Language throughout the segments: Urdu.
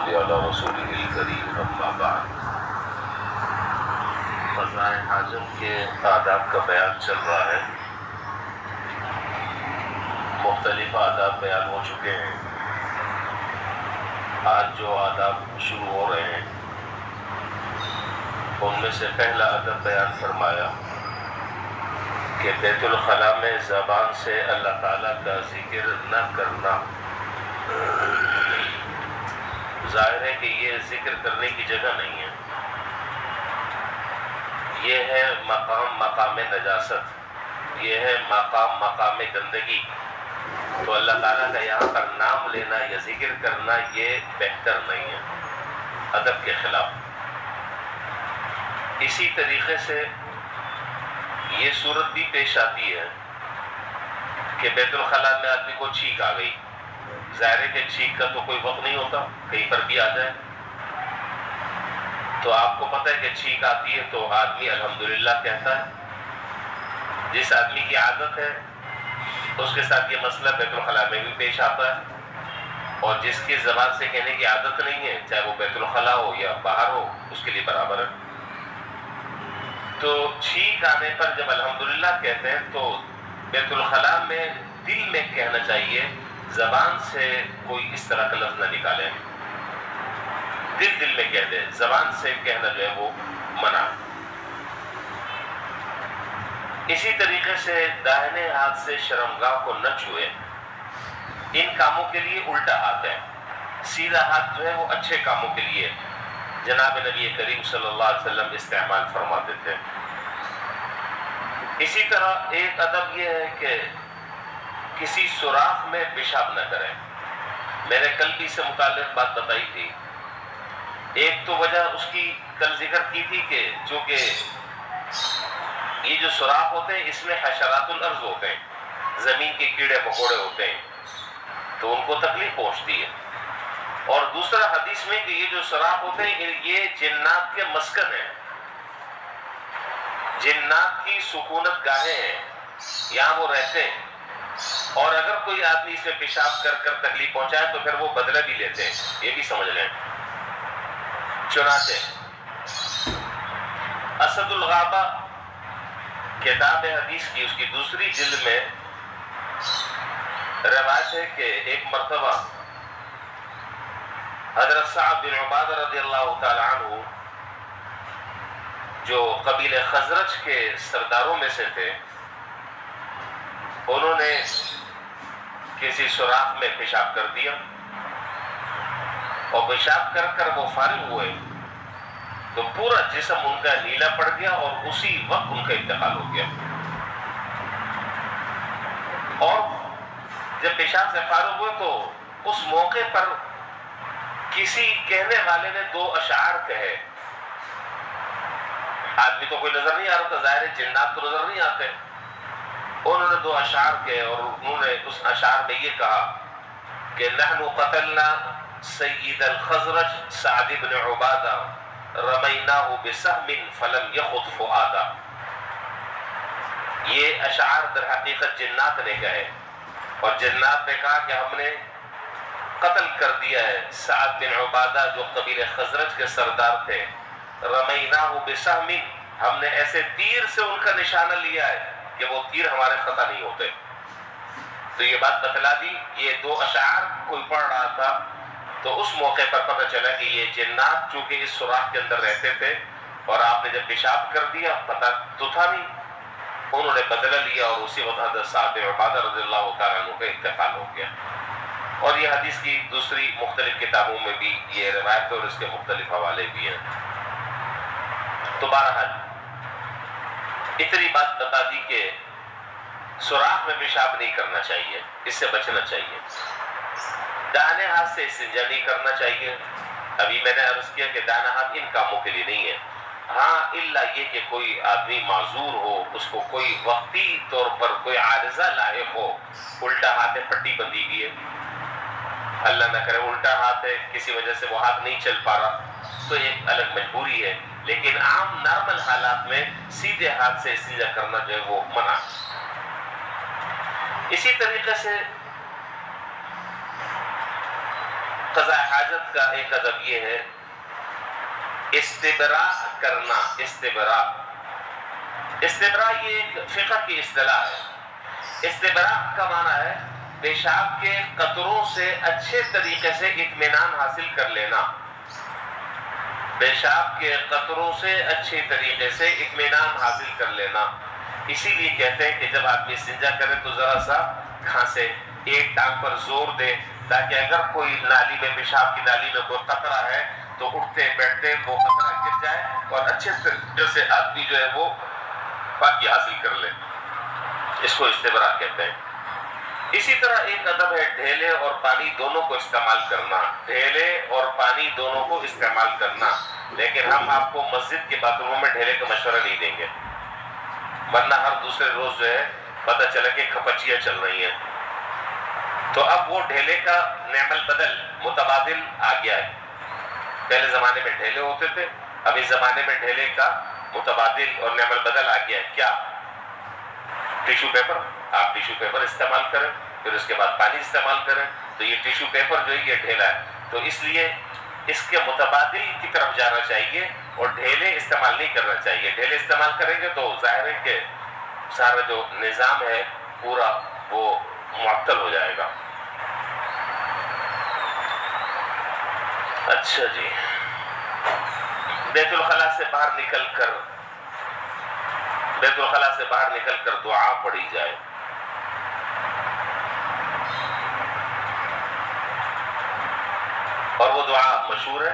نصلي على رسوله الكريم اما بعد۔ قضاء حاجت کے آداب کا بیان چل رہا ہے۔ مختلف آداب بیان ہو چکے ہیں۔ آج جو آداب شروع ہو رہے ہیں ان میں سے پہلا ادب بیان فرمایا کہ بیت الخلاء میں زبان سے اللہ تعالیٰ کا ذکر نہ کرنا۔ ظاہر ہے کہ یہ ذکر کرنے کی جگہ نہیں ہے، یہ ہے مقام نجاست، یہ ہے مقام گندگی۔ تو اللہ تعالیٰ کا یہاں پر نام لینا یا ذکر کرنا یہ بہتر نہیں ہے، ادب کے خلاف۔ اسی طریقے سے یہ صورت بھی پیش آتی ہے کہ بیت الخلاء میں آدمی کو چھینک آ گئی۔ ظاہر ہے کہ چھینک کا تو کوئی وقت نہیں ہوتا، کہیں پر بھی آ جائے۔ تو آپ کو پتہ ہے کہ چھینک آتی ہے تو آدمی الحمدللہ کہتا ہے۔ جس آدمی کی عادت ہے اس کے ساتھ یہ مسئلہ بیت الخلاء میں بھی پیش آتا ہے، اور جس کی زبان سے کہنے کی عادت نہیں ہے، چاہے وہ بیت الخلاء ہو یا باہر ہو، اس کے لیے برابر ہے۔ تو چھینک آنے پر جب الحمدللہ کہتے ہیں تو بیت الخلاء میں دل میں کہنا چاہیے، زبان سے کوئی اس طرح کا لفظ نہ نکالے، دل میں کہہ دے، زبان سے کہنا جو ہے وہ منع۔ اسی طریقے سے داہنے ہاتھ سے شرمگاہ کو نہ چھوئے۔ ان کاموں کے لیے الٹا ہاتھ ہے، سیدھا ہاتھ جو ہے وہ اچھے کاموں کے لیے جناب نبی کریم صلی اللہ علیہ وسلم استعمال فرماتے تھے۔ اسی طرح ایک ادب یہ ہے کہ کسی سوراخ میں پیشاب نہ کریں۔ میں نے کل بھی اس سے متعلق بات بتائی تھی۔ ایک تو وجہ اس کی کل ذکر کی تھی کہ چونکہ یہ جو سوراخ ہوتے ہیں اس میں حشرات الارض ہوتے ہیں، زمین کے کیڑے مکوڑے ہوتے ہیں، تو ان کو تکلیف پہنچتی ہے۔ اور دوسرا حدیث میں کہ یہ جو سوراخ ہوتے ہیں یہ جنات کے مسکن ہیں، جنات کی سکونت گاہیں ہیں، یہاں وہ رہتے ہیں، اور اگر کوئی آدمی اس میں پیشاب کر کر تکلیف پہنچائے تو پھر وہ بدلہ بھی لیتے ہیں، یہ بھی سمجھ لیں۔ چنانچہ اسد الغابہ کتاب حدیث کی اس کی دوسری جلد میں روایت ہے کہ ایک مرتبہ حضرت سعد بن عبادہ رضی اللہ تعالی عنہ جو قبیلہ خزرج کے سرداروں میں سے تھے، انہوں نے کسی سوراخ میں پیشاب کر دیا، اور پیشاب کر کر وہ فارغ ہوئے تو پورا جسم ان کا نیلا پڑ گیا اور اسی وقت ان کا انتقال ہو گیا۔ اور جب پیشاب سے فارغ ہوئے تو اس موقع پر کسی کہنے والے نے دو اشعار کہے۔ آدمی تو کوئی نظر نہیں آ رہا تھا، ظاہر ہے جنات تو نظر نہیں آتے۔ انہوں نے دو اشعار کہے اور انہوں نے اس اشعار میں یہ کہا کہ نحن قتلنا سید الخزرج سعد بن عبادہ رمیناہ بسہم فلم یخط فؤادا۔ یہ اشعار در حقیقت جنات نے کہے، اور جنات نے کہا کہ ہم نے قتل کر دیا ہے سعد بن عبادہ جو قبیلہ خزرج کے سردار تھے، رمیناہ بسہم، ہم نے ایسے تیر سے ان کا نشانہ لیا ہے کہ وہ تیر ہمارے خطا نہیں ہوتے۔ تو یہ بات بتلا دی۔ یہ دو اشعار کوئی پڑھ رہا تھا تو اس موقع پر پتہ چلا کہ یہ جنات چونکہ اس سوراخ کے اندر رہتے تھے، اور آپ نے جب پیشاب کر دیا پتہ تو تھا نہیں، انہوں نے بدلہ لیا اور اسی وقت حضرت سعد بن عبادہ رضی اللہ تعالیٰ عنہ کا انتقال ہو گیا۔ اور یہ حدیث کی دوسری مختلف کتابوں میں بھی یہ روایت اور اس کے مختلف حوالے بھی ہیں۔ تو بہرحال اتنی بات بتا دی کہ سوراخ میں پیشاب نہیں کرنا چاہیے، اس سے بچنا چاہیے۔ داہنے ہاتھ سے استنجا نہیں کرنا چاہیے۔ ابھی میں نے عرض کیا کہ داہنا ہاتھ ان کاموں کے لیے نہیں ہے، ہاں الا یہ کہ کوئی آدمی معذور ہو، اس کو کوئی وقتی طور پر کوئی عارضہ لاحق ہو، الٹا ہاتھ ہے، پٹی بندھی ہوئی ہے، اللہ نہ کرے الٹا ہاتھ ہے، کسی وجہ سے وہ ہاتھ نہیں چل پا رہا، تو ایک الگ مجبوری ہے، لیکن عام نارمل حالات میں سیدھے ہاتھ سے استنجا کرنا جو ہے وہ منع۔ اسی طریقے سے قضاء حاجت کا ایک ادب یہ ہے استبراء کرنا. استبراء یہ ایک فقہ کی اصطلاح ہے. استبراء کا معنی ہے پیشاب کے قطروں سے اچھے طریقے سے اطمینان حاصل کر لینا. پیشاب کے قطروں سے اچھے طریقے سے اطمینان حاصل کر لینا. اسی لیے کہتے ہیں کہ جب آدمی استنجا کرے تو ذرا سا کھانسے, ایک ٹانگ پر زور دے, تاکہ اگر کوئی نالی میں, پیشاب کی نالی میں کوئی قطرہ ہے تو اٹھتے بیٹھتے وہ قطرہ گر جائے اور اچھے طریقے سے آدمی جو ہے وہ پاکی حاصل کر لے. اس کو استبراء کہتے ہیں. اسی طرح ایک ادب ہے ڈھیلے اور پانی دونوں کو استعمال کرنا. ڈھیلے اور پانی دونوں کو استعمال کرنا. لیکن ہم آپ کو مسجد کے باتھ روم میں ڈھیلے کا مشورہ نہیں دیں گے, ورنہ ہر دوسرے روز جو ہے پتہ چلا کہ کھپچیاں چل رہی ہیں. تو اب وہ ڈھیلے کا نعم البدل متبادل آ گیا ہے. پہلے زمانے میں ڈھیلے ہوتے تھے, اب اس زمانے میں ڈھیلے کا متبادل اور نعم البدل آ گیا ہے. کیا؟ Tissue paper. آپ ٹیشو پیپر استعمال کریں, پھر اس کے بعد پانی استعمال کریں. تو یہ ٹیشو پیپر جو ہے یہ ڈھیلا ہے. تو اس لیے اس کے متبادل کی طرف جانا چاہیے اور ڈھیلے استعمال نہیں کرنا چاہیے. ڈھیلے استعمال کریں گے تو ظاہر ہے کہ سارا جو نظام ہے پورا وہ معطل ہو جائے گا. اچھا جی, بیت الخلاء سے باہر نکل کر دعا پڑھی جائے. اور وہ دعا مشہور ہے,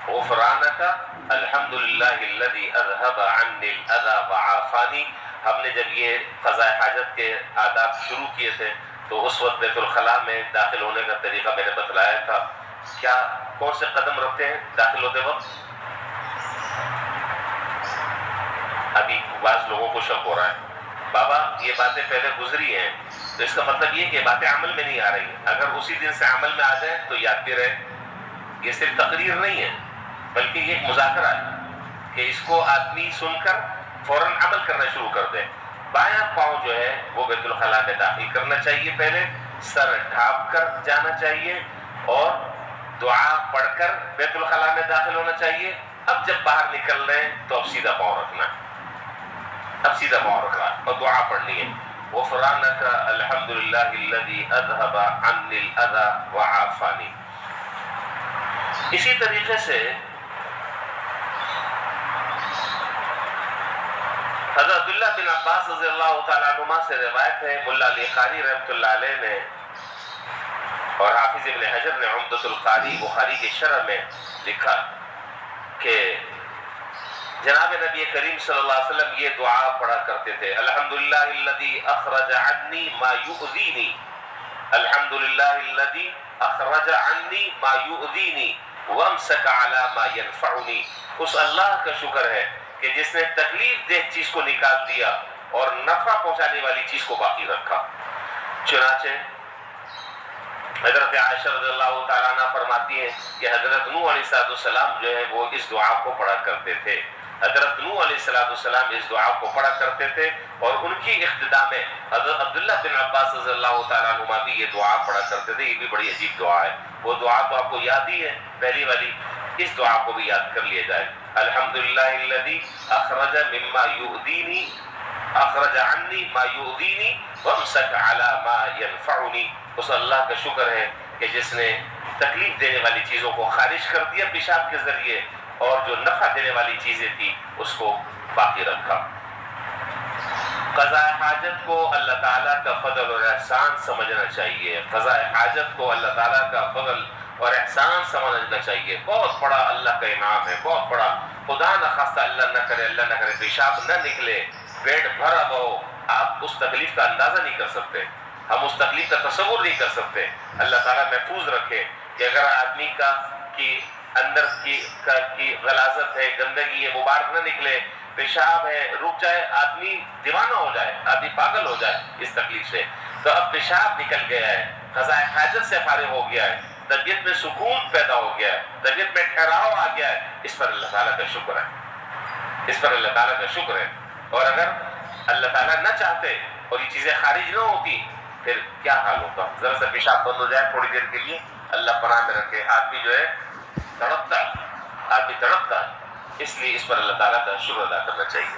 غفرانک الحمدللہ الذی اذهب عنی الاذی وعافانی. ہم نے جب یہ قضاء حاجت کے آداب شروع کیے تھے تو اس وقت بیت الخلاء میں داخل ہونے کا طریقہ میں نے بتلایا تھا. کیا کون سے قدم رکھتے ہیں داخل ہوتے وقت؟ ابھی بعض لوگوں کو شک ہو رہا ہے, بابا یہ باتیں پہلے گزری ہیں, تو اس کا مطلب یہ کہ باتیں عمل میں نہیں آ رہی ہیں. اگر اسی دن سے عمل میں آ جائیں تو یاد بھی رہے. یہ صرف تقریر نہیں ہے بلکہ یہ ایک مذاکرہ ہے کہ اس کو آدمی سن کر فوراً عمل کرنا شروع کر دے. بایاں پاؤں جو ہے وہ بیت الخلاء میں داخل کرنا چاہیے, پہلے سر ڈھانپ کر جانا چاہیے اور دعا پڑھ کر بیت الخلاء میں داخل ہونا چاہیے. اب جب باہر نکل رہے ہیں تو اب سیدھا پاؤں رکھنا ہے, اور دعا پڑھنی ہے, غفرانک الحمدللہ الذی اذهب عنی الاذی وعافانی. اسی طریقے سے حضرت عبداللہ بن عباس رضی اللہ تعالیٰ عنہما سے روایت ہے, ملا علی قاری رحمۃ اللہ علیہ نے اور حافظ ابن حجر نے عمدۃ القاری بخاری کی شرح میں لکھا کہ جناب نبی کریم صلی اللہ علیہ وسلم یہ دعا پڑھا کرتے تھے, الحمدللہ الذی اخرج عنی ما یؤذینی, الحمدللہ الذی اخرج عنی ما یؤذینی وامسک علی ما ینفعنی. اس اللہ کا شکر ہے کہ جس نے تکلیف دہ چیز کو نکال دیا اور نفع پہنچانے والی چیز کو باقی رکھا. چنانچہ حضرت عائشہ رضی اللہ تعالیٰ عنہ فرماتی ہیں کہ حضرت نوح علیہ السلام جو ہے وہ اس دعا کو پڑھا کرتے تھے. حضرت نوح علیہ السلام اس دعا کو پڑھا کرتے تھے اور ان کی اقتداء میں حضرت عبداللہ بن عباس رضی اللہ تعالیٰ عنہما بھی یہ دعا پڑھا کرتے تھے. یہ بھی بڑی عجیب دعا ہے. وہ دعا تو آپ کو یاد ہی ہے پہلی والی, اس دعا کو بھی یاد کر لیا جائے. الحمدللہ الذی اخرج مما یؤذینی اخرج عنی ما یؤذینی وامسک علی ما ینفعنی. اس اللہ کا شکر ہے کہ جس نے تکلیف دینے والی چیزوں کو خارج کر دیا پیشاب کے ذریعے اور جو نفع دینے والی چیزیں تھی اس کو باقی رکھا. قضاء حاجت کو اللہ تعالیٰ کا فضل اور احسان سمجھنا چاہیے. قضاء حاجت کو اللہ تعالیٰ کا فضل اور احسان سمجھنا چاہیے. بہت بڑا اللہ کا انعام ہے, بہت بڑا. خدا نہ خواستہ اللہ نہ کرے پیشاب نہ نکلے, پیٹ بھرا ہو, آپ اس تکلیف کا اندازہ نہیں کر سکتے, ہم اس تکلیف کا تصور نہیں کر سکتے. اللہ تعالیٰ محفوظ رکھے کہ اگر آدمی کا کی اندر کی غلاظت ہے, گندگی ہے, مبارک نہ نکلے, پیشاب ہے, رک جائے, آدمی دیوانہ ہو جائے, آدمی پاگل ہو جائے اس تکلیف سے. تو اب پیشاب نکل گیا ہے, قضاء حاجت سے فارغ ہو گیا ہے, طبیعت میں سکون پیدا ہو گیا ہے, طبیعت میں ٹھہراؤ آ گیا ہے, اس پر اللہ تعالیٰ کا شکر ہے, اس پر اللہ تعالیٰ کا شکر ہے. اور اگر اللہ تعالیٰ نہ چاہتے اور یہ چیزیں خارج نہ ہوتی پھر کیا حال ہوتا. ذرا سا پیشاب بند ہو جائے تھوڑی دیر کے لیے اللہ پناہ میں رکھے. آدمی جو ہے تڑپتا ہے، اس لیے اس پر اللہ تعالیٰ کا شکر ادا کرنا چاہیے.